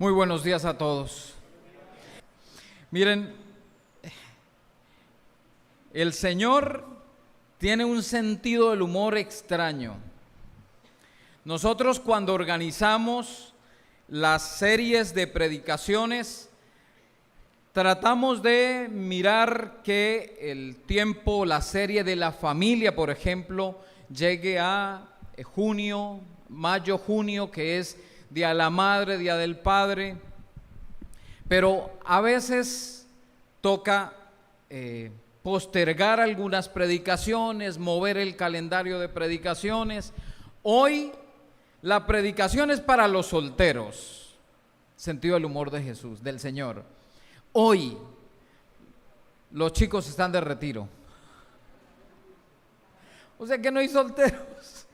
Muy buenos días a todos. Miren, el Señor tiene un sentido del humor extraño. Nosotros cuando organizamos las series de predicaciones, tratamos de mirar que el tiempo, la serie de la familia, por ejemplo, llegue a junio, mayo, junio, que es Día de la Madre, Día del Padre, pero a veces toca postergar algunas predicaciones, mover el calendario de predicaciones. Hoy la predicación es para los solteros, sentido del humor de Jesús, del Señor. Hoy los chicos están de retiro, o sea que no hay solteros.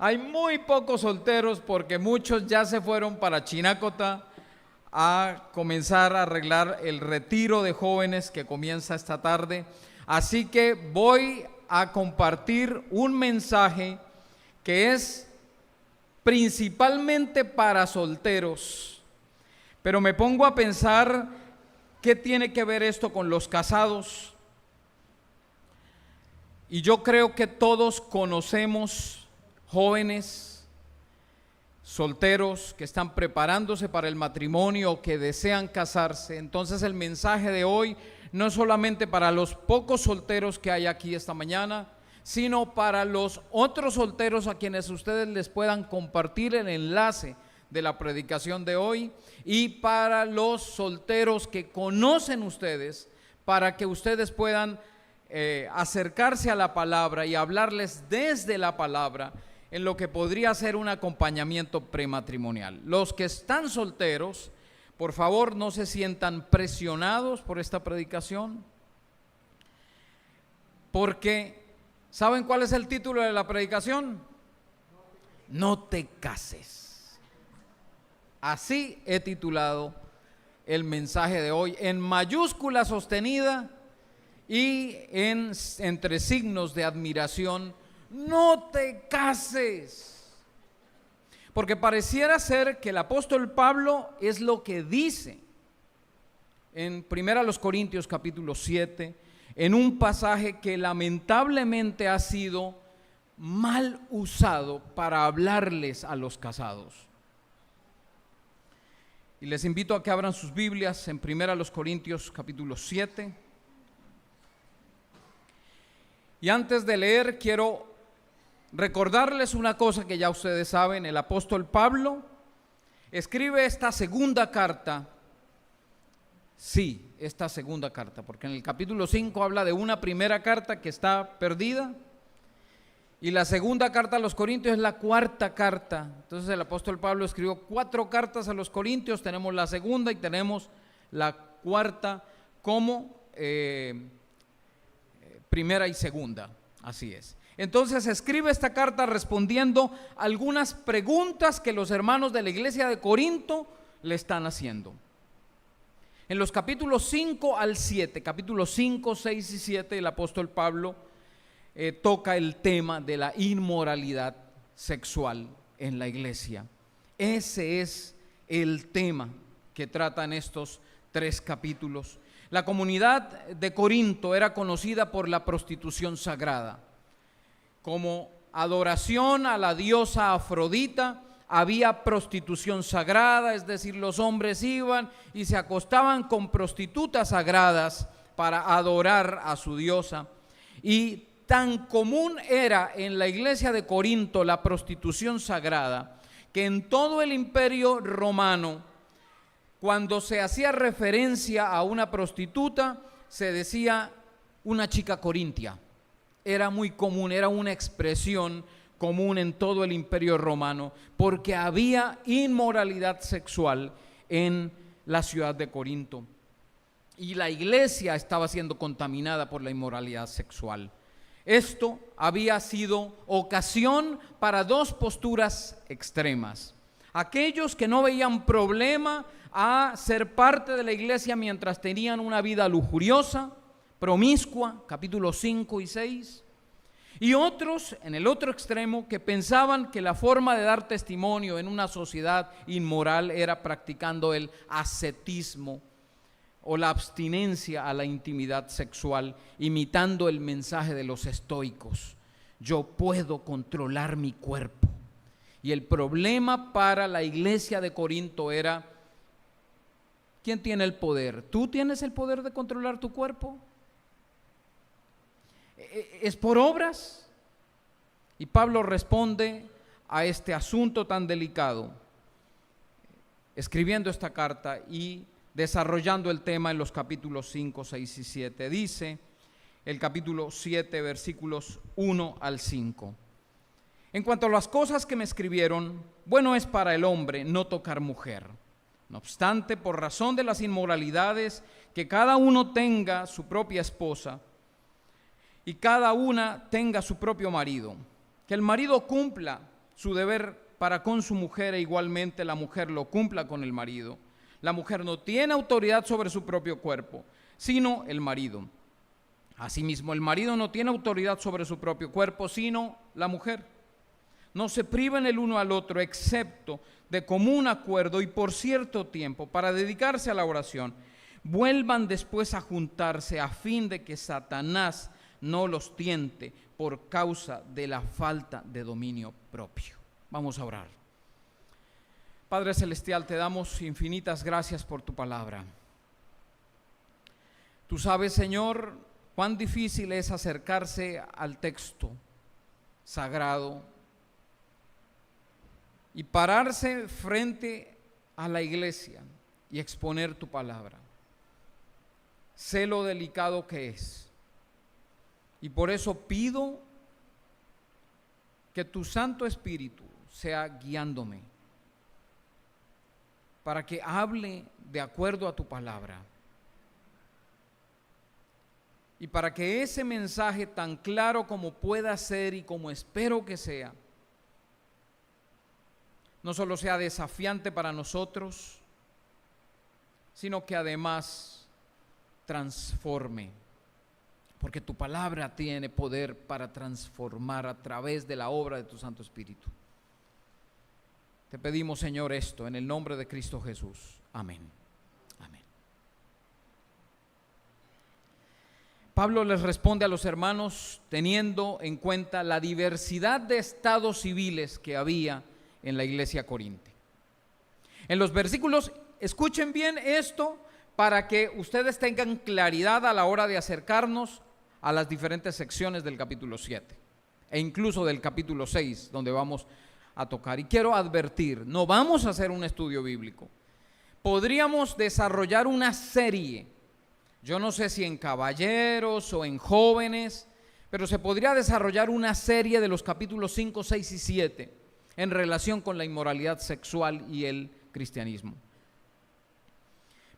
Hay muy pocos solteros porque muchos ya se fueron para Chinacota a comenzar a arreglar el retiro de jóvenes que comienza esta tarde. Así que voy a compartir un mensaje que es principalmente para solteros, pero me pongo a pensar qué tiene que ver esto con los casados. Y yo creo que todos conocemos jóvenes solteros que están preparándose para el matrimonio o que desean casarse. Entonces el mensaje de hoy no es solamente para los pocos solteros que hay aquí esta mañana, sino para los otros solteros a quienes ustedes les puedan compartir el enlace de la predicación de hoy, y para los solteros que conocen ustedes, para que ustedes puedan acercarse a la palabra y hablarles desde la palabra en lo que podría ser un acompañamiento prematrimonial. Los que están solteros, por favor, no se sientan presionados por esta predicación, porque ¿saben cuál es el título de la predicación? No te cases. Así he titulado el mensaje de hoy, en mayúscula sostenida y entre signos de admiración: no te cases. Porque pareciera ser que el apóstol Pablo es lo que dice en 1 Corintios capítulo 7, en un pasaje que lamentablemente ha sido mal usado para hablarles a los casados. Y les invito a que abran sus Biblias en 1 Corintios capítulo 7. Y antes de leer, quiero recordarles una cosa que ya ustedes saben. El apóstol Pablo escribe esta segunda carta, esta segunda carta, porque en el capítulo 5 habla de una primera carta que está perdida, y la segunda carta a los Corintios es la cuarta carta. Entonces el apóstol Pablo escribió 4 cartas a los Corintios. Tenemos la segunda y tenemos la cuarta como primera y segunda, así es. Entonces escribe esta carta respondiendo algunas preguntas que los hermanos de la iglesia de Corinto le están haciendo. En los capítulos 5 al 7, capítulos 5, 6 y 7, el apóstol Pablo toca el tema de la inmoralidad sexual en la iglesia. Ese es el tema que tratan estos 3 capítulos. La comunidad de Corinto era conocida por la prostitución sagrada. Como adoración a la diosa Afrodita, había prostitución sagrada, es decir, los hombres iban y se acostaban con prostitutas sagradas para adorar a su diosa. Y tan común era en la iglesia de Corinto la prostitución sagrada, que en todo el imperio romano, cuando se hacía referencia a una prostituta, se decía una chica corintia. Era muy común, era una expresión común en todo el imperio romano, porque había inmoralidad sexual en la ciudad de Corinto. Y la iglesia estaba siendo contaminada por la inmoralidad sexual. Esto había sido ocasión para 2 posturas extremas. Aquellos que no veían problema a ser parte de la iglesia mientras tenían una vida lujuriosa, promiscua, capítulos 5 y 6, Y otros, en el otro extremo, que pensaban que la forma de dar testimonio en una sociedad inmoral era practicando el ascetismo o la abstinencia a la intimidad sexual, imitando el mensaje de los estoicos: yo puedo controlar mi cuerpo. Y el problema para la iglesia de Corinto era: ¿quién tiene el poder? ¿Tú tienes el poder de controlar tu cuerpo? ¿Es por obras? Y Pablo responde a este asunto tan delicado, escribiendo esta carta y desarrollando el tema en los capítulos 5, 6 y 7. Dice el capítulo 7, versículos 1 al 5. En cuanto a las cosas que me escribieron, bueno es para el hombre no tocar mujer. No obstante, por razón de las inmoralidades, que cada uno tenga su propia esposa y cada una tenga su propio marido. Que el marido cumpla su deber para con su mujer e igualmente la mujer lo cumpla con el marido. La mujer no tiene autoridad sobre su propio cuerpo, sino el marido. Asimismo, el marido no tiene autoridad sobre su propio cuerpo, sino la mujer. No se priven el uno al otro, excepto de común acuerdo y por cierto tiempo, para dedicarse a la oración. Vuelvan después a juntarse, a fin de que Satanás no los tiente por causa de la falta de dominio propio. Vamos a orar. Padre Celestial, te damos infinitas gracias por tu palabra. Tú sabes, Señor, cuán difícil es acercarse al texto sagrado y pararse frente a la iglesia y exponer tu palabra. Sé lo delicado que es. Y por eso pido que tu Santo Espíritu sea guiándome para que hable de acuerdo a tu palabra y para que ese mensaje tan claro como pueda ser y como espero que sea, no solo sea desafiante para nosotros, sino que además transforme. Porque tu palabra tiene poder para transformar a través de la obra de tu Santo Espíritu. Te pedimos, Señor, esto en el nombre de Cristo Jesús. Amén. Amén. Pablo les responde a los hermanos teniendo en cuenta la diversidad de estados civiles que había en la iglesia corintia. En los versículos, escuchen bien esto para que ustedes tengan claridad a la hora de acercarnos a las diferentes secciones del capítulo 7 e incluso del capítulo 6, donde vamos a tocar. Y quiero advertir, no vamos a hacer un estudio bíblico. Podríamos desarrollar una serie, yo no sé si en caballeros o en jóvenes, pero se podría desarrollar una serie de los capítulos 5, 6 y 7 en relación con la inmoralidad sexual y el cristianismo.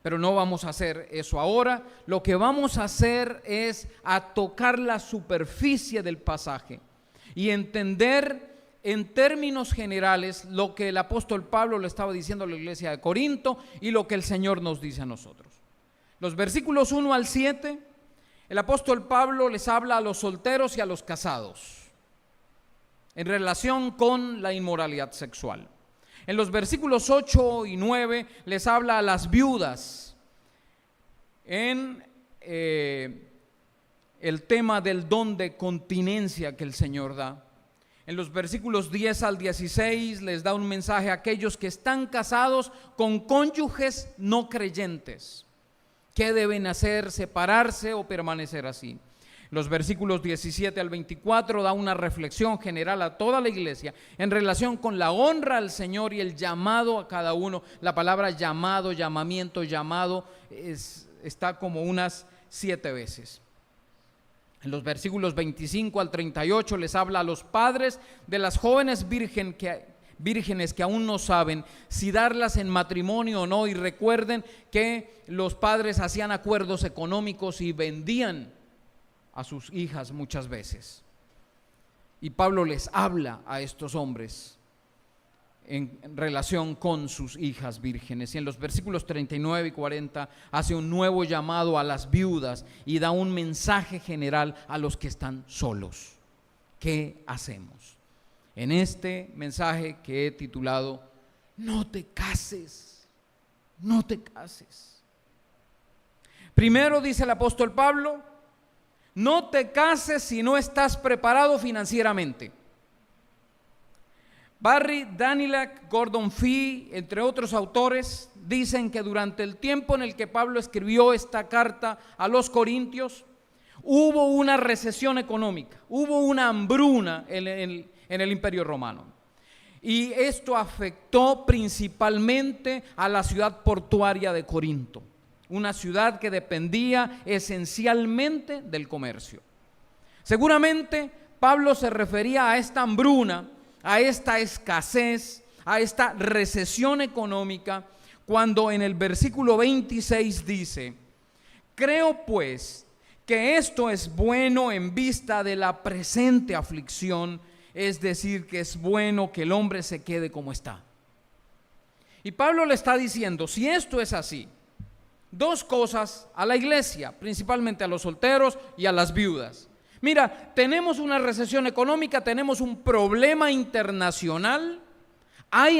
Pero no vamos a hacer eso ahora. Lo que vamos a hacer es a tocar la superficie del pasaje y entender en términos generales lo que el apóstol Pablo le estaba diciendo a la iglesia de Corinto y lo que el Señor nos dice a nosotros. Los versículos 1 al 7, el apóstol Pablo les habla a los solteros y a los casados en relación con la inmoralidad sexual. En los versículos 8 y 9 les habla a las viudas en el tema del don de continencia que el Señor da. En los versículos 10 al 16 les da un mensaje a aquellos que están casados con cónyuges no creyentes. ¿Qué deben hacer? ¿Separarse o permanecer así? Los versículos 17 al 24 da una reflexión general a toda la iglesia en relación con la honra al Señor y el llamado a cada uno. La palabra llamado, llamamiento, llamado está como unas 7 veces. En los versículos 25 al 38 les habla a los padres de las jóvenes vírgenes que aún no saben si darlas en matrimonio o no, y recuerden que los padres hacían acuerdos económicos y vendían a sus hijas muchas veces. Y Pablo les habla a estos hombres en relación con sus hijas vírgenes. Y en los versículos 39 y 40 hace un nuevo llamado a las viudas y da un mensaje general a los que están solos. ¿Qué hacemos? En este mensaje que he titulado, no te cases, no te cases. Primero dice el apóstol Pablo, no te cases si no estás preparado financieramente. Barry Danielak, Gordon Fee, entre otros autores, dicen que durante el tiempo en el que Pablo escribió esta carta a los Corintios, hubo una recesión económica, hubo una hambruna en el Imperio Romano. Y esto afectó principalmente a la ciudad portuaria de Corinto, una ciudad que dependía esencialmente del comercio. Seguramente Pablo se refería a esta hambruna, a esta escasez, a esta recesión económica, cuando en el versículo 26 dice, creo pues que esto es bueno en vista de la presente aflicción, es decir, que es bueno que el hombre se quede como está. Y Pablo le está diciendo, si esto es así, dos cosas a la iglesia, principalmente a los solteros y a las viudas. Mira, tenemos una recesión económica, tenemos un problema internacional, hay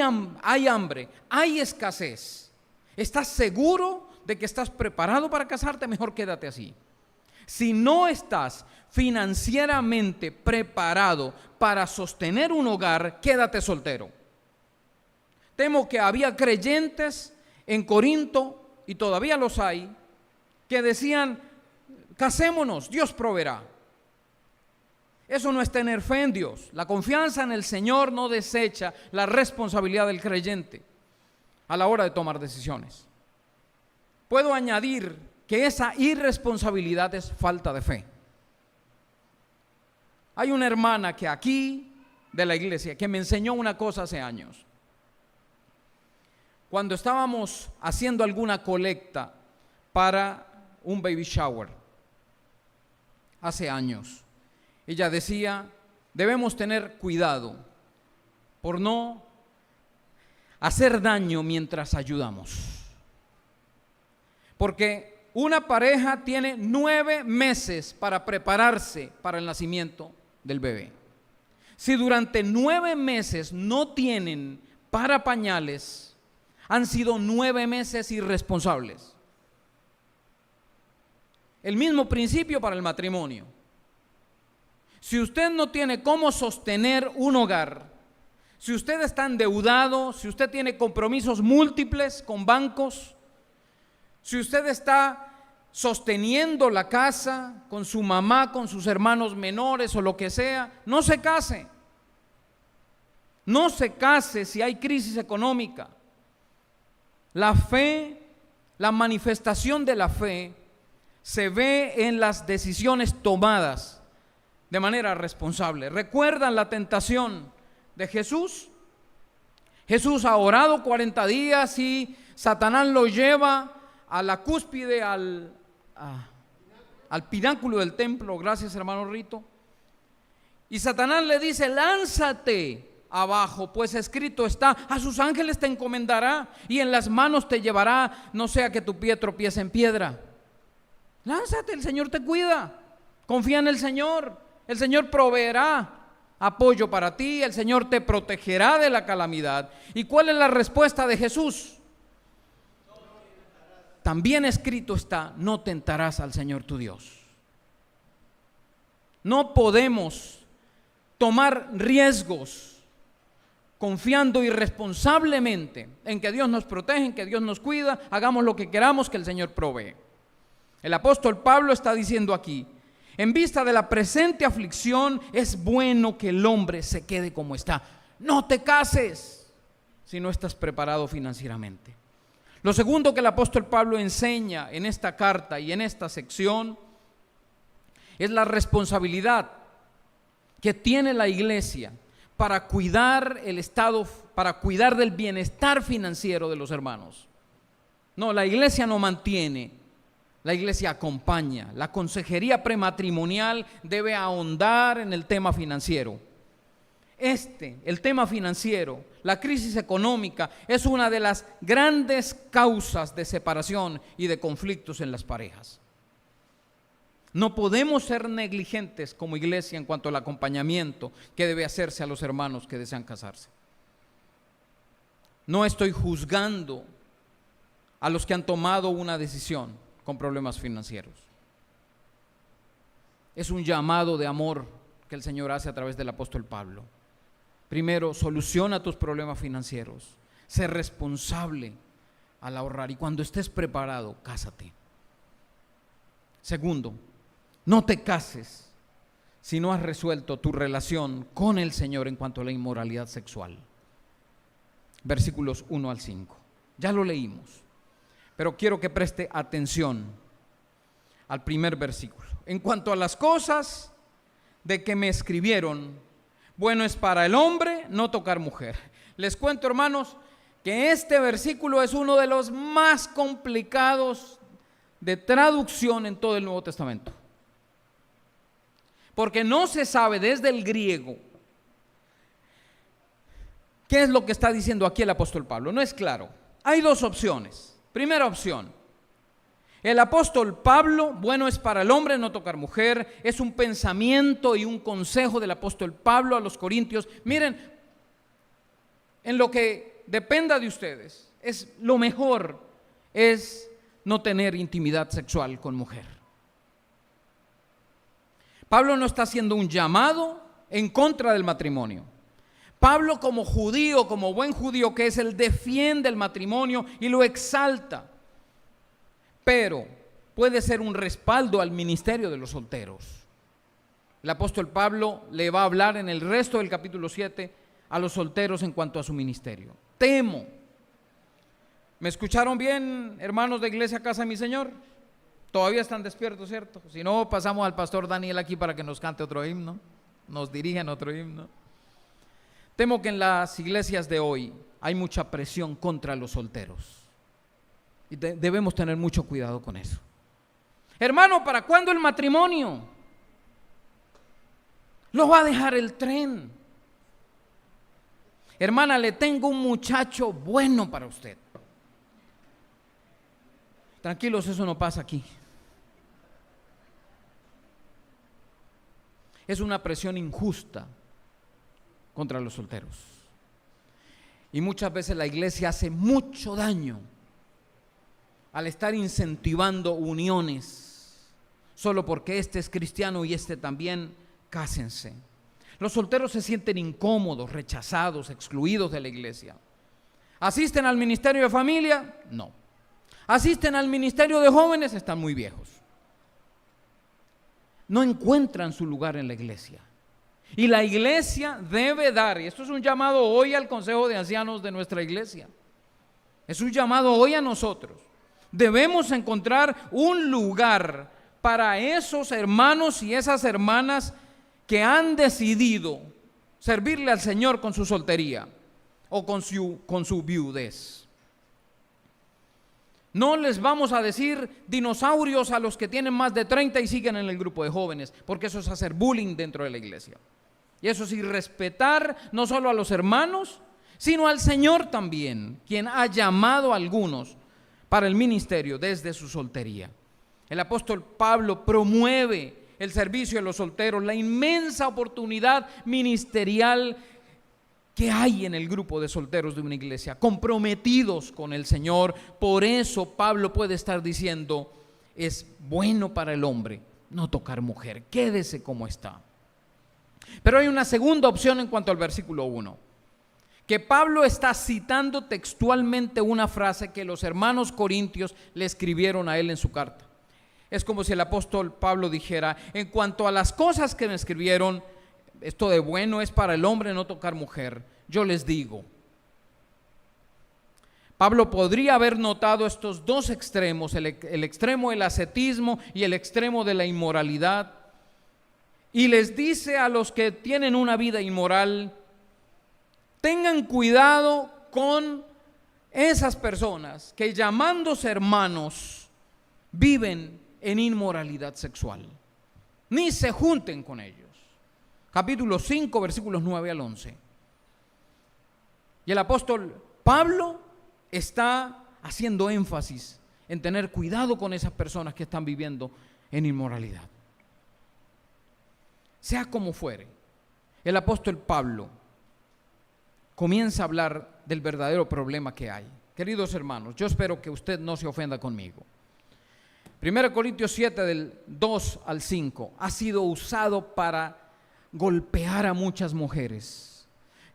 hambre, hay escasez. ¿Estás seguro de que estás preparado para casarte? Mejor quédate así. Si no estás financieramente preparado para sostener un hogar, quédate soltero. Temo que había creyentes en Corinto, y todavía los hay, que decían, casémonos, Dios proveerá. Eso no es tener fe en Dios. La confianza en el Señor no desecha la responsabilidad del creyente a la hora de tomar decisiones. Puedo añadir que esa irresponsabilidad es falta de fe. Hay una hermana que aquí de la iglesia que me enseñó una cosa hace años. Cuando estábamos haciendo alguna colecta para un baby shower, hace años, ella decía, debemos tener cuidado por no hacer daño mientras ayudamos. Porque una pareja tiene 9 meses para prepararse para el nacimiento del bebé. Si durante 9 meses no tienen para pañales, han sido 9 meses irresponsables. El mismo principio para el matrimonio. Si usted no tiene cómo sostener un hogar, si usted está endeudado, si usted tiene compromisos múltiples con bancos, si usted está sosteniendo la casa con su mamá, con sus hermanos menores o lo que sea, no se case. No se case si hay crisis económica. La fe, la manifestación de la fe se ve en las decisiones tomadas de manera responsable. ¿Recuerdan la tentación de Jesús? Jesús ha orado 40 días y Satanás lo lleva a la cúspide, al pináculo del templo. Gracias, hermano Rito. Y Satanás le dice, lánzate abajo, pues escrito está, a sus ángeles te encomendará y en las manos te llevará, no sea que tu pie tropiece en piedra. Lánzate, el Señor te cuida. Confía en el Señor proveerá apoyo para ti, el Señor te protegerá de la calamidad. ¿Y cuál es la respuesta de Jesús? También escrito está, no tentarás al Señor tu Dios. No podemos tomar riesgos confiando irresponsablemente en que Dios nos protege, en que Dios nos cuida, hagamos lo que queramos, que el Señor provee. El apóstol Pablo está diciendo aquí, en vista de la presente aflicción, es bueno que el hombre se quede como está. No te cases si no estás preparado financieramente. Lo segundo que el apóstol Pablo enseña en esta carta y en esta sección es la responsabilidad que tiene la iglesia para cuidar el estado, para cuidar del bienestar financiero de los hermanos. No, la iglesia no mantiene, la iglesia acompaña. La consejería prematrimonial debe ahondar en el tema financiero. El tema financiero, la crisis económica, es una de las grandes causas de separación y de conflictos en las parejas. No podemos ser negligentes como iglesia en cuanto al acompañamiento que debe hacerse a los hermanos que desean casarse. No estoy juzgando a los que han tomado una decisión con problemas financieros. Es un llamado de amor que el Señor hace a través del apóstol Pablo. Primero, soluciona tus problemas financieros. Sé responsable al ahorrar y cuando estés preparado, cásate. Segundo, no te cases si no has resuelto tu relación con el Señor en cuanto a la inmoralidad sexual. Versículos 1 al 5. Ya lo leímos, pero quiero que preste atención al primer versículo. En cuanto a las cosas de que me escribieron, bueno es para el hombre no tocar mujer. Les cuento, hermanos, que este versículo es uno de los más complicados de traducción en todo el Nuevo Testamento. Porque no se sabe desde el griego qué es lo que está diciendo aquí el apóstol Pablo. No es claro. Hay dos opciones. Primera opción: el apóstol Pablo, bueno es para el hombre no tocar mujer, es un pensamiento y un consejo del apóstol Pablo a los corintios. Miren, en lo que dependa de ustedes, lo mejor es no tener intimidad sexual con mujer. Pablo no está haciendo un llamado en contra del matrimonio. Pablo, como judío, como buen judío que es, él defiende el matrimonio y lo exalta. Pero puede ser un respaldo al ministerio de los solteros. El apóstol Pablo le va a hablar en el resto del capítulo 7 a los solteros en cuanto a su ministerio. Temo. ¿Me escucharon bien, hermanos de Iglesia Casa de mi Señor? Todavía están despiertos, ¿cierto? Si no, pasamos al pastor Daniel aquí para que nos cante otro himno, nos dirija en otro himno. Temo que en las iglesias de hoy hay mucha presión contra los solteros y debemos tener mucho cuidado con eso. Hermano, ¿para cuándo el matrimonio? Lo va a dejar el tren. Hermana, le tengo un muchacho bueno para usted. Tranquilos, eso no pasa aquí. Es una presión injusta contra los solteros. Y muchas veces la iglesia hace mucho daño al estar incentivando uniones solo porque este es cristiano y este también, cásense. Los solteros se sienten incómodos, rechazados, excluidos de la iglesia. ¿Asisten al ministerio de familia? No. ¿Asisten al ministerio de jóvenes? Están muy viejos. No encuentran su lugar en la iglesia. Y la iglesia debe dar, y esto es un llamado hoy al consejo de ancianos de nuestra iglesia, es un llamado hoy a nosotros. Debemos encontrar un lugar para esos hermanos y esas hermanas que han decidido servirle al Señor con su soltería o con su viudez. No les vamos a decir dinosaurios a los que tienen más de 30 y siguen en el grupo de jóvenes, porque eso es hacer bullying dentro de la iglesia. Y eso es irrespetar no solo a los hermanos, sino al Señor también, quien ha llamado a algunos para el ministerio desde su soltería. El apóstol Pablo promueve el servicio de los solteros, la inmensa oportunidad ministerial que hay en el grupo de solteros de una iglesia, comprometidos con el Señor. Por eso Pablo puede estar diciendo, es bueno para el hombre no tocar mujer, quédese como está. Pero hay una segunda opción en cuanto al versículo 1, que Pablo está citando textualmente una frase que los hermanos corintios le escribieron a él en su carta. Es como si el apóstol Pablo dijera, en cuanto a las cosas que me escribieron, esto de bueno es para el hombre no tocar mujer, yo les digo. Pablo podría haber notado estos dos extremos, el extremo del ascetismo y el extremo de la inmoralidad, y les dice a los que tienen una vida inmoral, tengan cuidado con esas personas que llamándose hermanos viven en inmoralidad sexual, ni se junten con ellos. Capítulo 5, versículos 9 al 11. Y el apóstol Pablo está haciendo énfasis en tener cuidado con esas personas que están viviendo en inmoralidad. sea como fuere, el apóstol Pablo comienza a hablar del verdadero problema que hay. Queridos hermanos, yo espero que usted no se ofenda conmigo. 1 Corintios 7 del 2 al 5 ha sido usado para golpear a muchas mujeres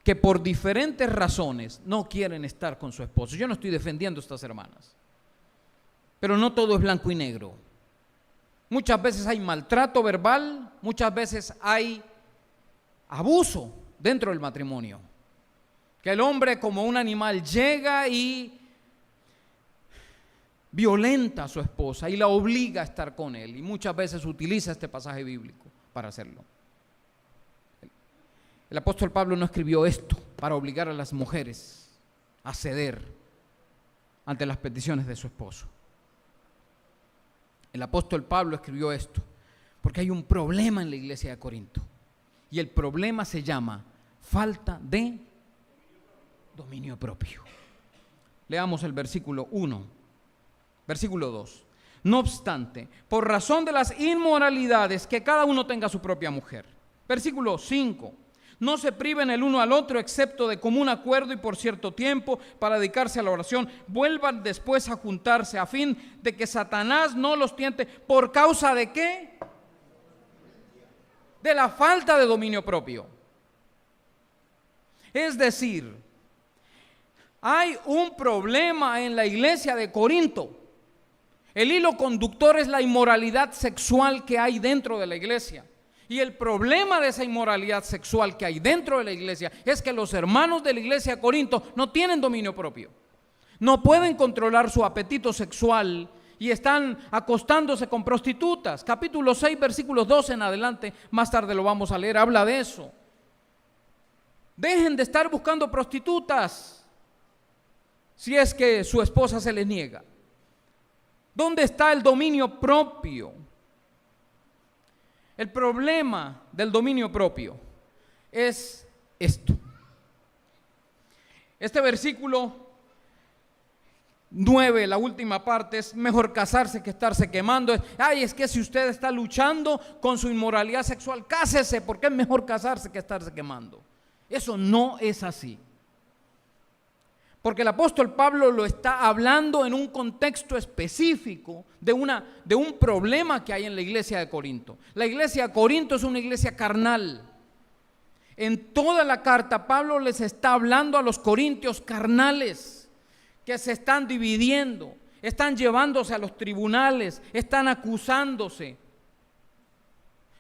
que por diferentes razones no quieren estar con su esposo. Yo no estoy defendiendo a estas hermanas, pero no todo es blanco y negro. Muchas veces hay maltrato verbal, muchas veces hay abuso dentro del matrimonio. Que el hombre como un animal llega y violenta a su esposa y la obliga a estar con él. Y muchas veces utiliza este pasaje bíblico para hacerlo. El apóstol Pablo no escribió esto para obligar a las mujeres a ceder ante las peticiones de su esposo. El apóstol Pablo escribió esto porque hay un problema en la iglesia de Corinto. Y el problema se llama falta de dominio propio. Leamos el versículo 1, versículo 2. No obstante, por razón de las inmoralidades, que cada uno tenga su propia mujer. Versículo 5. No se priven el uno al otro, excepto de común acuerdo y por cierto tiempo, para dedicarse a la oración. Vuelvan después a juntarse, a fin de que Satanás no los tiente. ¿Por causa de qué? De la falta de dominio propio. Es decir, hay un problema en la iglesia de Corinto. El hilo conductor es la inmoralidad sexual que hay dentro de la iglesia. Y el problema de esa inmoralidad sexual que hay dentro de la iglesia es que los hermanos de la iglesia de Corinto no tienen dominio propio. No pueden controlar su apetito sexual y están acostándose con prostitutas. Capítulo 6, versículos 12 en adelante, más tarde lo vamos a leer, habla de eso. Dejen de estar buscando prostitutas si es que su esposa se les niega. ¿Dónde está el dominio propio? El problema del dominio propio es esto. Este versículo 9, la última parte, es mejor casarse que estarse quemando. Es que si usted está luchando con su inmoralidad sexual, cásese, porque es mejor casarse que estarse quemando. Eso no es así. Porque el apóstol Pablo lo está hablando en un contexto específico de un problema que hay en la iglesia de Corinto. La iglesia de Corinto es una iglesia carnal. En toda la carta Pablo les está hablando a los corintios carnales que se están dividiendo, están llevándose a los tribunales, están acusándose.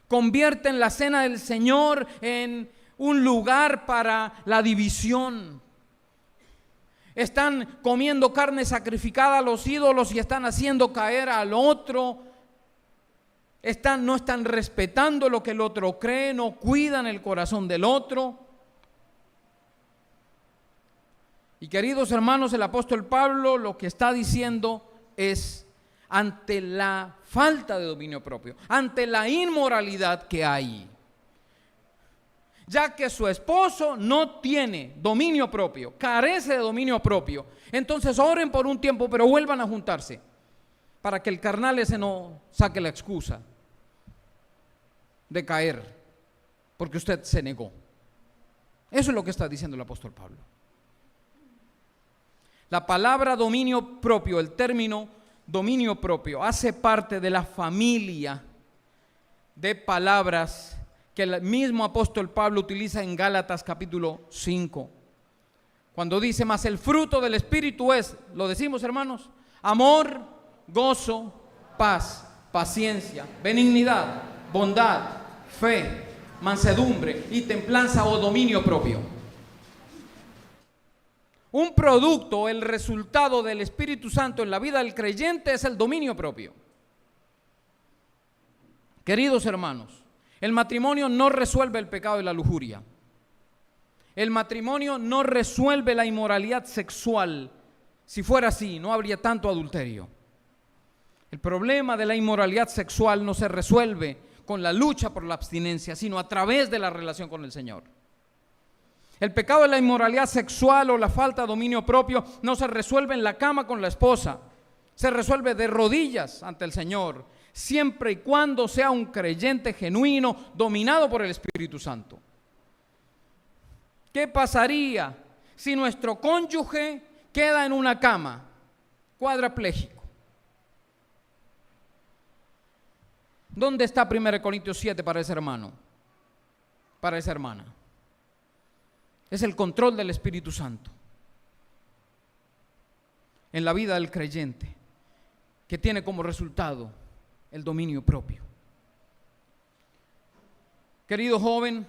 Convierten la cena del Señor en un lugar para la división. Están comiendo carne sacrificada a los ídolos y están haciendo caer al otro. No están respetando lo que el otro cree, no cuidan el corazón del otro. Y queridos hermanos, el apóstol Pablo lo que está diciendo es, ante la falta de dominio propio, ante la inmoralidad que hay, ya que su esposo no tiene dominio propio, carece de dominio propio, entonces oren por un tiempo, pero vuelvan a juntarse para que el carnal ese no saque la excusa de caer porque usted se negó. Eso es lo que está diciendo el apóstol Pablo. La palabra dominio propio, el término dominio propio, hace parte de la familia de palabras que el mismo apóstol Pablo utiliza en Gálatas capítulo 5, cuando dice, mas el fruto del Espíritu es, lo decimos hermanos, amor, gozo, paz, paciencia, benignidad, bondad, fe, mansedumbre y templanza o dominio propio. Un producto, el resultado del Espíritu Santo en la vida del creyente es el dominio propio. Queridos hermanos, el matrimonio no resuelve el pecado de la lujuria. El matrimonio no resuelve la inmoralidad sexual. Si fuera así, no habría tanto adulterio. El problema de la inmoralidad sexual no se resuelve con la lucha por la abstinencia, sino a través de la relación con el Señor. El pecado de la inmoralidad sexual o la falta de dominio propio no se resuelve en la cama con la esposa. Se resuelve de rodillas ante el Señor. siempre y cuando sea un creyente genuino, dominado por el Espíritu Santo. ¿Qué pasaría si nuestro cónyuge queda en una cama, cuadrapléjico? ¿Dónde está 1 Corintios 7 para ese hermano? Para esa hermana. Es el control del Espíritu Santo en la vida del creyente, que tiene como resultado el dominio propio. Querido joven,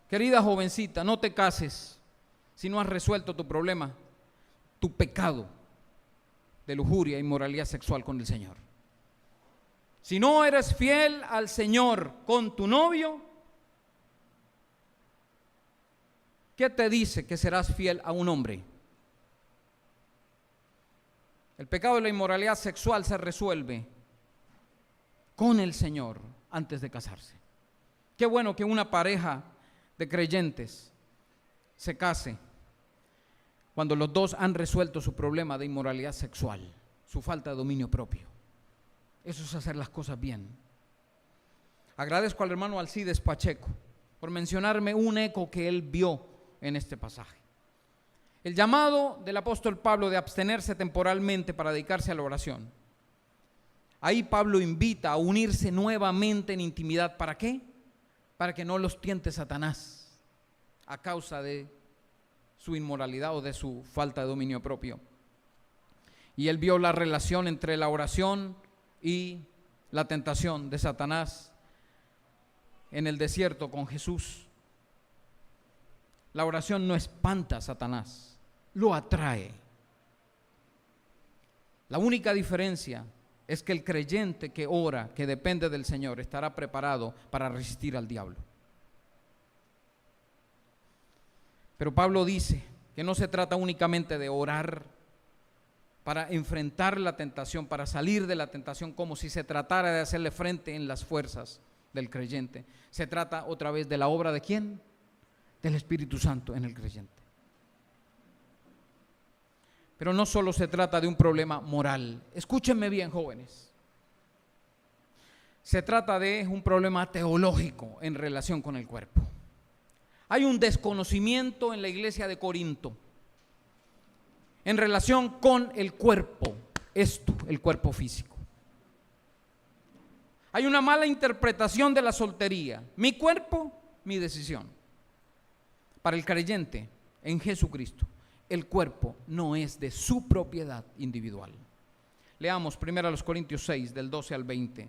querida jovencita, no te cases si no has resuelto tu problema, tu pecado de lujuria e inmoralidad sexual con el Señor. Si no eres fiel al Señor con tu novio, ¿qué te dice que serás fiel a un hombre? El pecado de la inmoralidad sexual se resuelve con el Señor antes de casarse. Qué bueno que una pareja de creyentes se case cuando los dos han resuelto su problema de inmoralidad sexual, su falta de dominio propio. Eso es hacer las cosas bien. Agradezco al hermano Alcides Pacheco por mencionarme un eco que él vio en este pasaje. El llamado del apóstol Pablo de abstenerse temporalmente para dedicarse a la oración. Ahí Pablo invita a unirse nuevamente en intimidad. ¿Para qué? Para que no los tiente Satanás a causa de su inmoralidad o de su falta de dominio propio. Y él vio la relación entre la oración y la tentación de Satanás en el desierto con Jesús. La oración no espanta a Satanás, lo atrae. La única diferencia es que el creyente que ora, que depende del Señor, estará preparado para resistir al diablo. Pero Pablo dice que no se trata únicamente de orar para enfrentar la tentación, para salir de la tentación, como si se tratara de hacerle frente en las fuerzas del creyente. Se trata otra vez de la obra ¿de quién? Del Espíritu Santo en el creyente. Pero no solo se trata de un problema moral. Escúchenme bien, jóvenes. Se trata de un problema teológico en relación con el cuerpo. Hay un desconocimiento en la iglesia de Corinto en relación con el cuerpo, el cuerpo físico. Hay una mala interpretación de la soltería. Mi cuerpo, mi decisión. Para el creyente en Jesucristo, el cuerpo no es de su propiedad individual. Leamos 1 Corintios 6, del 12 al 20.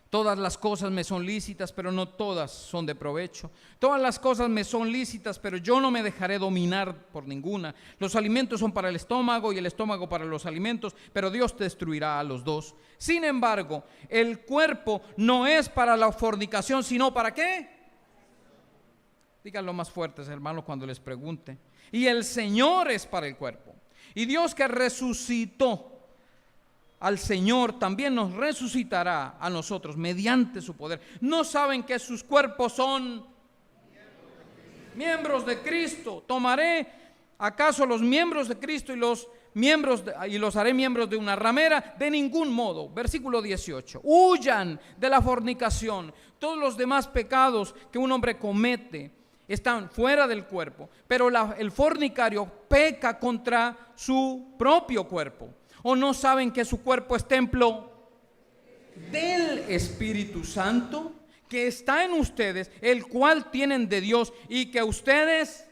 Todas las cosas me son lícitas, pero no todas son de provecho. Todas las cosas me son lícitas, pero yo no me dejaré dominar por ninguna. Los alimentos son para el estómago y el estómago para los alimentos, pero Dios destruirá a los dos. Sin embargo, el cuerpo no es para la fornicación, sino ¿para qué? Díganlo más fuertes, hermanos, cuando les pregunte. Y el Señor es para el cuerpo. Y Dios que resucitó al Señor también nos resucitará a nosotros mediante su poder. ¿No saben que sus cuerpos son miembros de Cristo? ¿Tomaré acaso los miembros de Cristo y los haré miembros de una ramera? De ningún modo. Versículo 18. Huyan de la fornicación. Todos los demás pecados que un hombre comete están fuera del cuerpo, pero el fornicario peca contra su propio cuerpo. ¿O no saben que su cuerpo es templo del Espíritu Santo que está en ustedes, el cual tienen de Dios, y que ustedes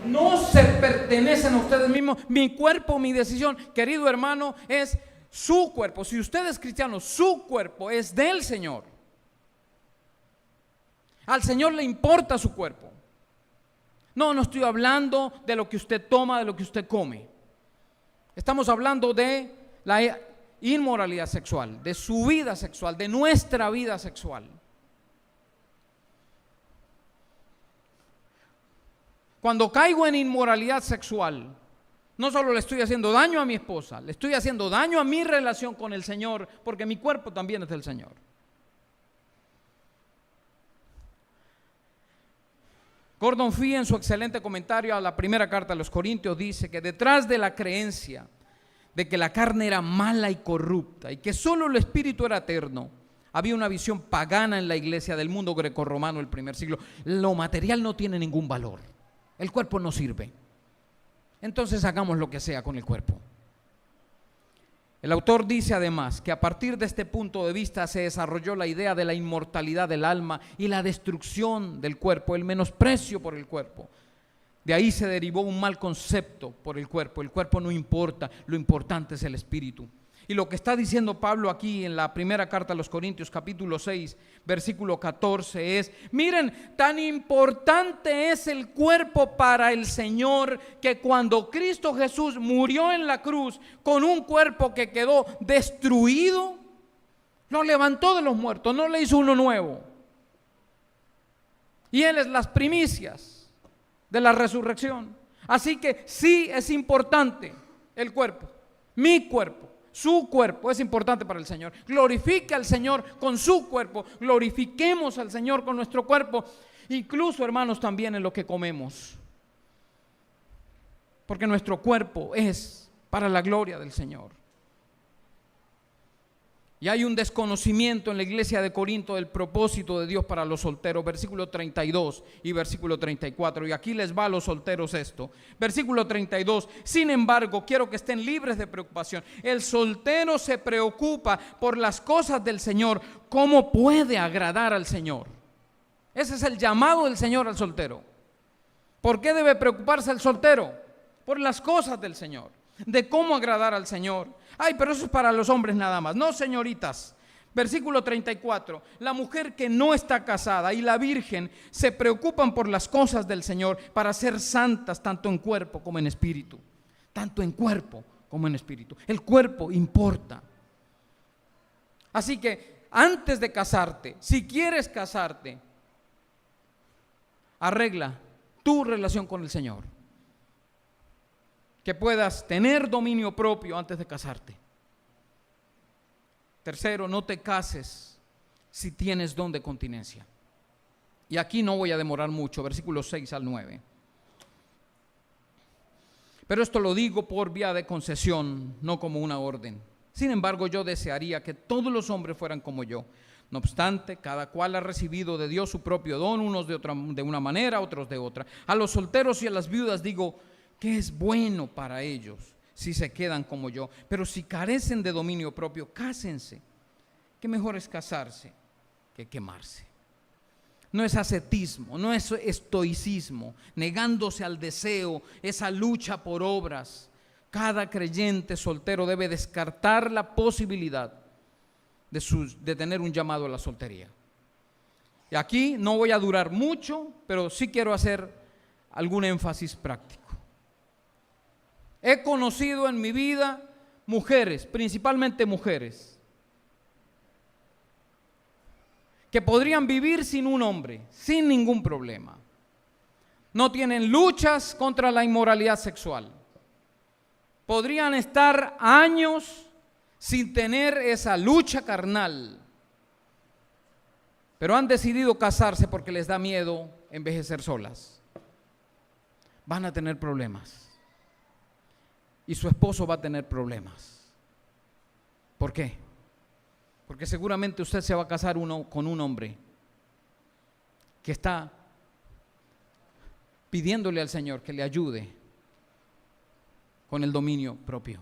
no se pertenecen a ustedes mismos? Mi cuerpo, mi decisión, querido hermano, es su cuerpo. Si usted es cristiano, su cuerpo es del Señor. Al Señor le importa su cuerpo. No estoy hablando de lo que usted toma, de lo que usted come. Estamos hablando de la inmoralidad sexual, de su vida sexual, de nuestra vida sexual. Cuando caigo en inmoralidad sexual, no solo le estoy haciendo daño a mi esposa, le estoy haciendo daño a mi relación con el Señor, porque mi cuerpo también es del Señor. Gordon Fee, en su excelente comentario a la primera carta a los Corintios, dice que detrás de la creencia de que la carne era mala y corrupta y que solo el espíritu era eterno, había una visión pagana en la iglesia del mundo grecorromano del primer siglo. Lo material no tiene ningún valor, el cuerpo no sirve, entonces hagamos lo que sea con el cuerpo. El autor dice además que a partir de este punto de vista se desarrolló la idea de la inmortalidad del alma y la destrucción del cuerpo, el menosprecio por el cuerpo. De ahí se derivó un mal concepto por el cuerpo. El cuerpo no importa, lo importante es el espíritu. Y lo que está diciendo Pablo aquí en la primera carta a los Corintios, capítulo 6, versículo 14 es: miren, tan importante es el cuerpo para el Señor, que cuando Cristo Jesús murió en la cruz con un cuerpo que quedó destruido, lo levantó de los muertos, no le hizo uno nuevo. Y Él es las primicias de la resurrección. Así que sí es importante el cuerpo, mi cuerpo. Su cuerpo es importante para el Señor. Glorifique al Señor con su cuerpo. Glorifiquemos al Señor con nuestro cuerpo. Incluso, hermanos, también en lo que comemos. Porque nuestro cuerpo es para la gloria del Señor. Y hay un desconocimiento en la iglesia de Corinto del propósito de Dios para los solteros. Versículo 32 y versículo 34. Y aquí les va a los solteros esto. Versículo 32. Sin embargo, quiero que estén libres de preocupación. El soltero se preocupa por las cosas del Señor. ¿Cómo puede agradar al Señor? Ese es el llamado del Señor al soltero. ¿Por qué debe preocuparse el soltero? Por las cosas del Señor, de cómo agradar al Señor. Ay, pero eso es para los hombres nada más. No, señoritas. Versículo 34. La mujer que no está casada y la virgen se preocupan por las cosas del Señor para ser santas tanto en cuerpo como en espíritu. Tanto en cuerpo como en espíritu. El cuerpo importa. Así que antes de casarte, si quieres casarte, arregla tu relación con el Señor. Que puedas tener dominio propio antes de casarte. Tercero, no te cases si tienes don de continencia. Y aquí no voy a demorar mucho, versículos 6 al 9. Pero esto lo digo por vía de concesión, no como una orden. Sin embargo, yo desearía que todos los hombres fueran como yo. No obstante, cada cual ha recibido de Dios su propio don, unos de una manera, otros de otra. A los solteros y a las viudas digo que es bueno para ellos si se quedan como yo, pero si carecen de dominio propio, cásense, que mejor es casarse que quemarse. No es ascetismo, no es estoicismo, negándose al deseo, esa lucha por obras. Cada creyente soltero debe descartar la posibilidad de tener un llamado a la soltería. Y aquí no voy a durar mucho, pero sí quiero hacer algún énfasis práctico. He conocido en mi vida mujeres, principalmente mujeres, que podrían vivir sin un hombre, sin ningún problema. No tienen luchas contra la inmoralidad sexual. Podrían estar años sin tener esa lucha carnal, pero han decidido casarse porque les da miedo envejecer solas. Van a tener problemas. Y su esposo va a tener problemas. ¿Por qué? Porque seguramente usted se va a casar con un hombre que está pidiéndole al Señor que le ayude con el dominio propio.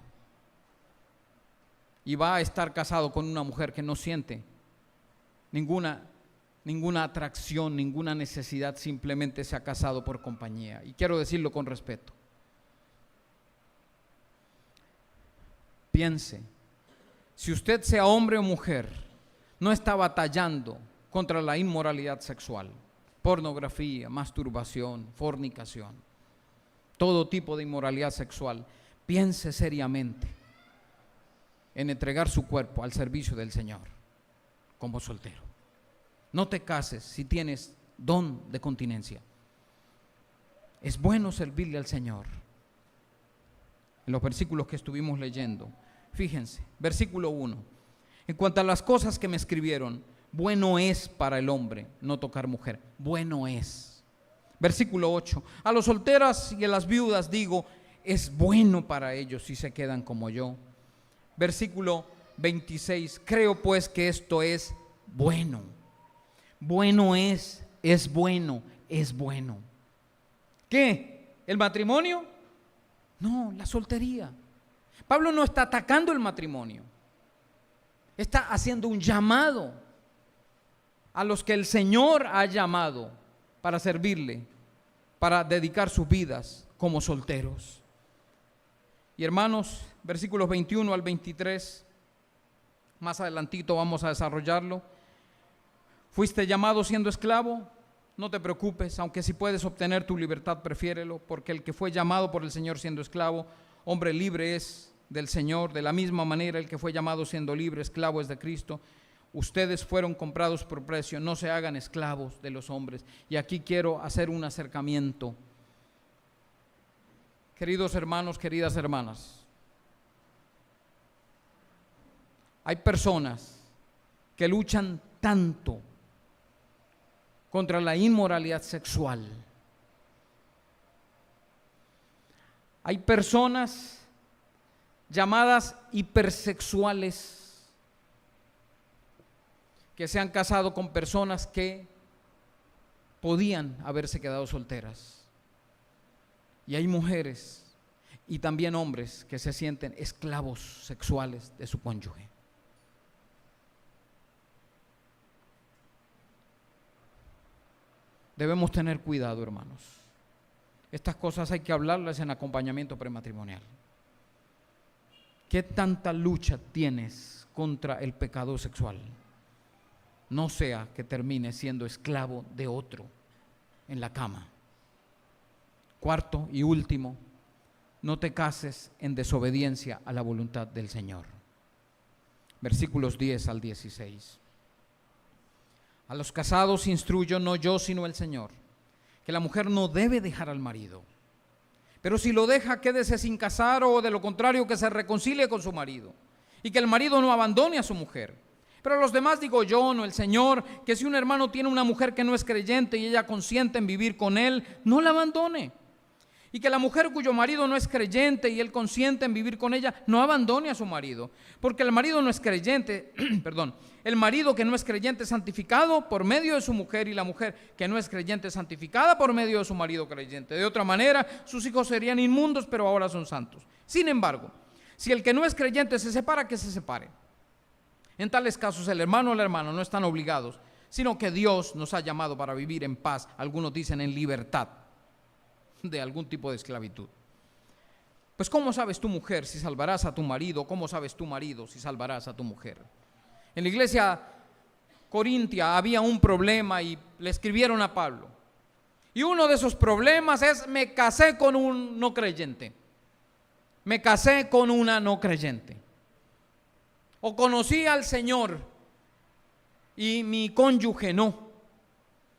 Y va a estar casado con una mujer que no siente ninguna atracción, ninguna necesidad, simplemente se ha casado por compañía. Y quiero decirlo con respeto. Piense, si usted, sea hombre o mujer, no está batallando contra la inmoralidad sexual, pornografía, masturbación, fornicación, todo tipo de inmoralidad sexual, piense seriamente en entregar su cuerpo al servicio del Señor como soltero. No te cases si tienes don de continencia. Es bueno servirle al Señor. En los versículos que estuvimos leyendo, fíjense, versículo 1. En cuanto a las cosas que me escribieron, bueno es para el hombre no tocar mujer. Bueno es. Versículo 8. A los solteras y a las viudas digo, es bueno para ellos si se quedan como yo. Versículo 26, creo pues que esto es bueno. Bueno es bueno, es bueno. ¿Qué? ¿El matrimonio? No, la soltería. Pablo no está atacando el matrimonio. Está haciendo un llamado a los que el Señor ha llamado para servirle, para dedicar sus vidas como solteros. Y hermanos, versículos 21 al 23, más adelantito vamos a desarrollarlo. ¿Fuiste llamado siendo esclavo? No te preocupes, aunque si puedes obtener tu libertad, prefiérelo, porque el que fue llamado por el Señor siendo esclavo, hombre libre es del Señor. De la misma manera, el que fue llamado siendo libre, esclavo es de Cristo. Ustedes fueron comprados por precio, no se hagan esclavos de los hombres. Y aquí quiero hacer un acercamiento. Queridos hermanos, queridas hermanas, hay personas que luchan tanto contra la inmoralidad sexual. Hay personas llamadas hipersexuales que se han casado con personas que podían haberse quedado solteras. Y hay mujeres y también hombres que se sienten esclavos sexuales de su cónyuge. Debemos tener cuidado, hermanos. Estas cosas hay que hablarlas en acompañamiento prematrimonial. ¿Qué tanta lucha tienes contra el pecado sexual? No sea que termines siendo esclavo de otro en la cama. Cuarto y último, no te cases en desobediencia a la voluntad del Señor. Versículos 10 al 16. A los casados instruyo, no yo sino el Señor, que la mujer no debe dejar al marido. Pero si lo deja, quédese sin casar, o de lo contrario que se reconcilie con su marido, y que el marido no abandone a su mujer. Pero a los demás digo yo, no el Señor, que si un hermano tiene una mujer que no es creyente y ella consiente en vivir con él, no la abandone. Y que la mujer cuyo marido no es creyente y él consiente en vivir con ella, no abandone a su marido. Porque el marido no es creyente, el marido que no es creyente es santificado por medio de su mujer, y la mujer que no es creyente es santificada por medio de su marido creyente. De otra manera, sus hijos serían inmundos, pero ahora son santos. Sin embargo, si el que no es creyente se separa, que se separe. En tales casos, el hermano o la hermana no están obligados, sino que Dios nos ha llamado para vivir en paz. Algunos dicen en libertad de algún tipo de esclavitud. Pues ¿cómo sabes tu mujer si salvarás a tu marido? ¿Cómo sabes tu marido si salvarás a tu mujer? En la iglesia corintia había un problema y le escribieron a Pablo. Y uno de esos problemas es: me casé con un no creyente. Me casé con una no creyente. O conocí al Señor y mi cónyuge no.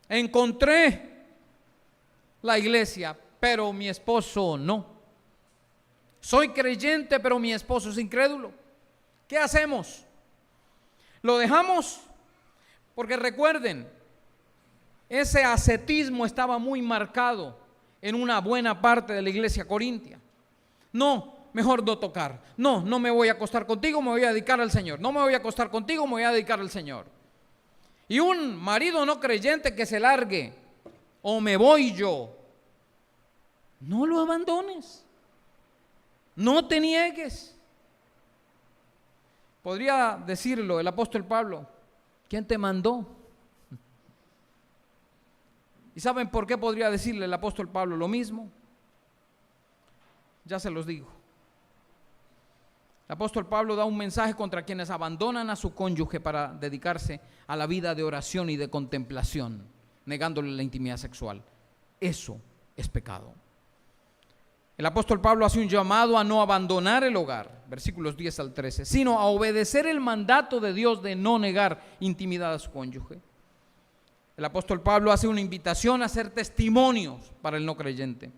Encontré la iglesia, pero mi esposo no. Soy creyente, pero mi esposo es incrédulo. ¿Qué hacemos? ¿Lo dejamos? Porque recuerden, ese ascetismo estaba muy marcado en una buena parte de la iglesia corintia. No, mejor no tocar. No, no me voy a acostar contigo, me voy a dedicar al Señor. No me voy a acostar contigo, me voy a dedicar al Señor. Y un marido no creyente que se largue, o me voy yo. No lo abandones. No te niegues. Podría decirlo el apóstol Pablo: ¿quién te mandó? ¿Y saben por qué podría decirle el apóstol Pablo lo mismo? Ya se los digo. El apóstol Pablo da un mensaje contra quienes abandonan a su cónyuge para dedicarse a la vida de oración y de contemplación, negándole la intimidad sexual. Eso es pecado. El apóstol Pablo hace un llamado a no abandonar el hogar, versículos 10 al 13, sino a obedecer el mandato de Dios de no negar intimidad a su cónyuge. El apóstol Pablo hace una invitación a ser testimonios para el no creyente.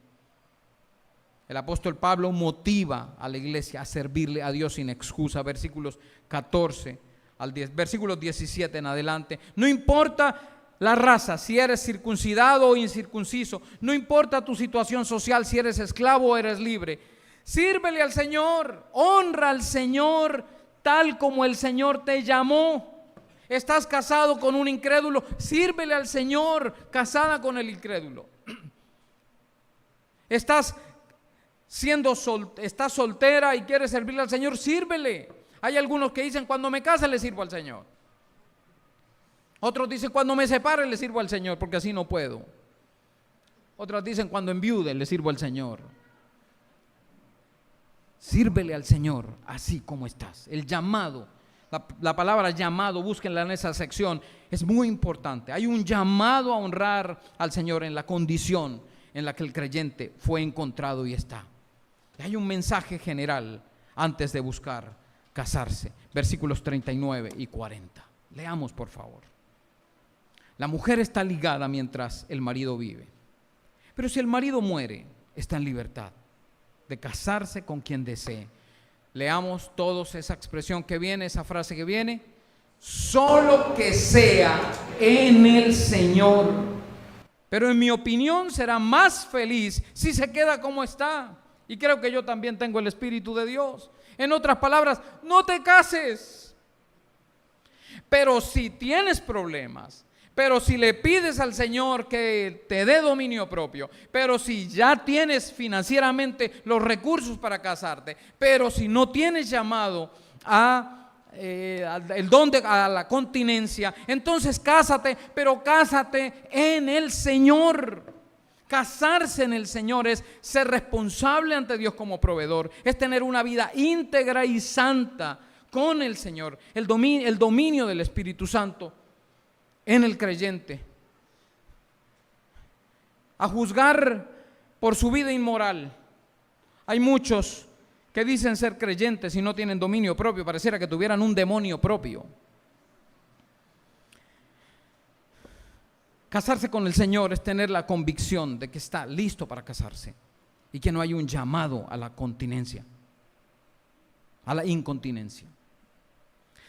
El apóstol Pablo motiva a la iglesia a servirle a Dios sin excusa, versículos 14 al 10, versículos 17 en adelante. No importa la raza, si eres circuncidado o incircunciso, no importa tu situación social, si eres esclavo o eres libre, Sírvele al Señor, honra al Señor tal como el Señor te llamó. Estás casado con un incrédulo, sírvele al Señor, casada con el incrédulo. Estás soltera y quieres servirle al Señor, sírvele. Hay algunos que dicen, cuando me case le sirvo al Señor. Otros dicen, cuando me separe le sirvo al Señor, porque así no puedo. Otros dicen, cuando enviude le sirvo al Señor. Sírvele al Señor así como estás. El llamado, la palabra llamado, búsquenla en esa sección, es muy importante. Hay un llamado a honrar al Señor en la condición en la que el creyente fue encontrado y está. Hay un mensaje general antes de buscar casarse. Versículos 39 y 40. Leamos, por favor. La mujer está ligada mientras el marido vive. Pero si el marido muere, está en libertad de casarse con quien desee. Leamos todos esa expresión que viene, esa frase que viene. Solo que sea en el Señor. Pero en mi opinión será más feliz si se queda como está. Y creo que yo también tengo el Espíritu de Dios. En otras palabras, no te cases. Pero si tienes problemas, pero si le pides al Señor que te dé dominio propio, pero si ya tienes financieramente los recursos para casarte, pero si no tienes llamado el don a la continencia, entonces cásate, pero cásate en el Señor. Casarse en el Señor es ser responsable ante Dios como proveedor, es tener una vida íntegra y santa con el Señor, el dominio del Espíritu Santo en el creyente. A juzgar por su vida inmoral, hay muchos que dicen ser creyentes y no tienen dominio propio, pareciera que tuvieran un demonio propio. Casarse con el Señor es tener la convicción de que está listo para casarse y que no hay un llamado a la continencia, a la incontinencia.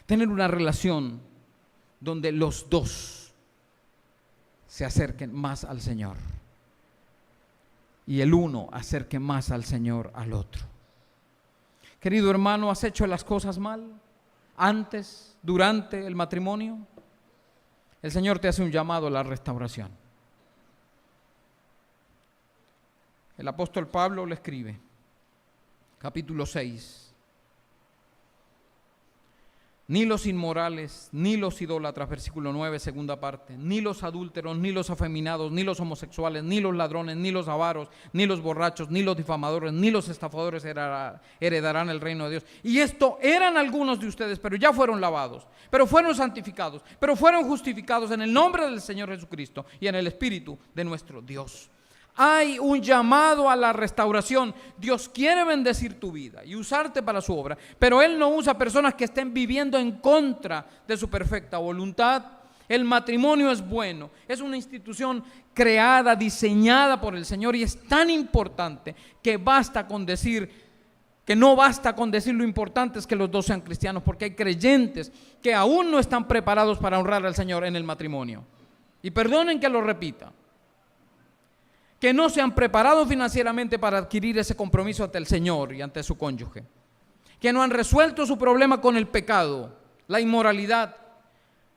Tener una relación donde los dos se acerquen más al Señor y el uno acerque más al Señor al otro. Querido hermano, ¿has hecho las cosas mal antes, durante el matrimonio? El Señor te hace un llamado a la restauración. El apóstol Pablo le escribe, capítulo 6. Ni los inmorales, ni los idólatras, versículo 9, segunda parte, ni los adúlteros, ni los afeminados, ni los homosexuales, ni los ladrones, ni los avaros, ni los borrachos, ni los difamadores, ni los estafadores heredarán el reino de Dios. Y esto eran algunos de ustedes, pero ya fueron lavados, pero fueron santificados, pero fueron justificados en el nombre del Señor Jesucristo y en el Espíritu de nuestro Dios. Hay un llamado a la restauración. Dios quiere bendecir tu vida y usarte para su obra, pero Él no usa personas que estén viviendo en contra de su perfecta voluntad. El matrimonio es bueno, es una institución creada, diseñada por el Señor y es tan importante que no basta con decir lo importante es que los dos sean cristianos, porque hay creyentes que aún no están preparados para honrar al Señor en el matrimonio. Y perdonen que lo repita, que no se han preparado financieramente para adquirir ese compromiso ante el Señor y ante su cónyuge, que no han resuelto su problema con el pecado, la inmoralidad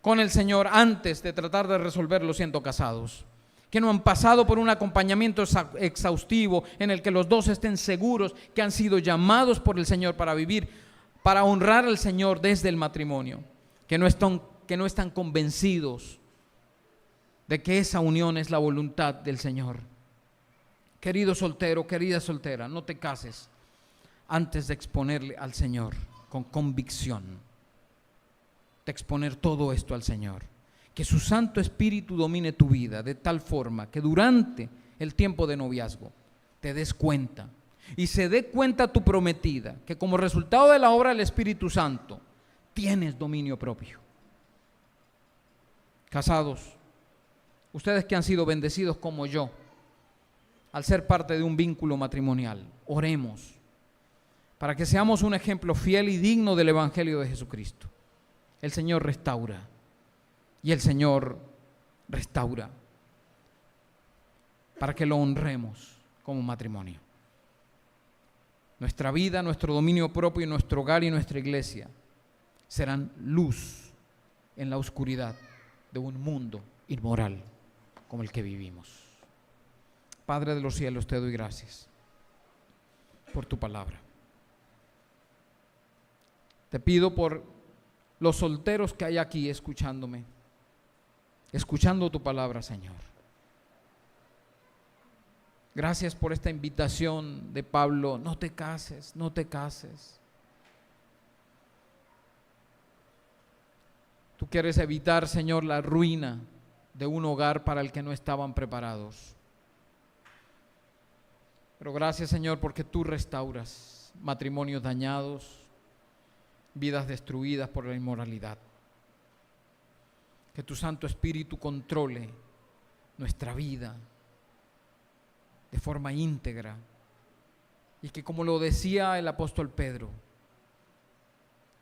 con el Señor antes de tratar de resolverlo siendo casados, que no han pasado por un acompañamiento exhaustivo en el que los dos estén seguros que han sido llamados por el Señor para vivir, para honrar al Señor desde el matrimonio, que no están convencidos de que esa unión es la voluntad del Señor. Querido soltero, querida soltera, no te cases antes de exponerle al Señor con convicción, de exponer todo esto al Señor. Que su Santo Espíritu domine tu vida de tal forma que durante el tiempo de noviazgo te des cuenta y se dé cuenta tu prometida que como resultado de la obra del Espíritu Santo tienes dominio propio. Casados, ustedes que han sido bendecidos como yo al ser parte de un vínculo matrimonial, oremos para que seamos un ejemplo fiel y digno del Evangelio de Jesucristo. El Señor restaura y el Señor restaura para que lo honremos como matrimonio. nuestra vida, nuestro dominio propio, nuestro hogar y nuestra iglesia serán luz en la oscuridad de un mundo inmoral como el que vivimos. Padre de los cielos, te doy gracias por tu palabra. Te pido por los solteros que hay aquí escuchándome, escuchando tu palabra, Señor. Gracias por esta invitación de Pablo: no te cases, no te cases. Tú quieres evitar, Señor, la ruina de un hogar para el que no estaban preparados. Pero gracias, Señor, porque tú restauras matrimonios dañados, vidas destruidas por la inmoralidad. Que tu Santo Espíritu controle nuestra vida de forma íntegra y que, como lo decía el apóstol Pedro,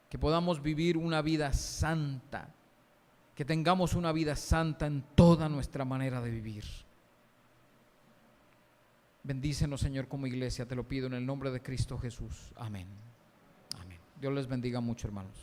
que podamos vivir una vida santa, que tengamos una vida santa en toda nuestra manera de vivir. Bendícenos, Señor, como iglesia, te lo pido en el nombre de Cristo Jesús. Amén. Amén. Dios les bendiga mucho, hermanos.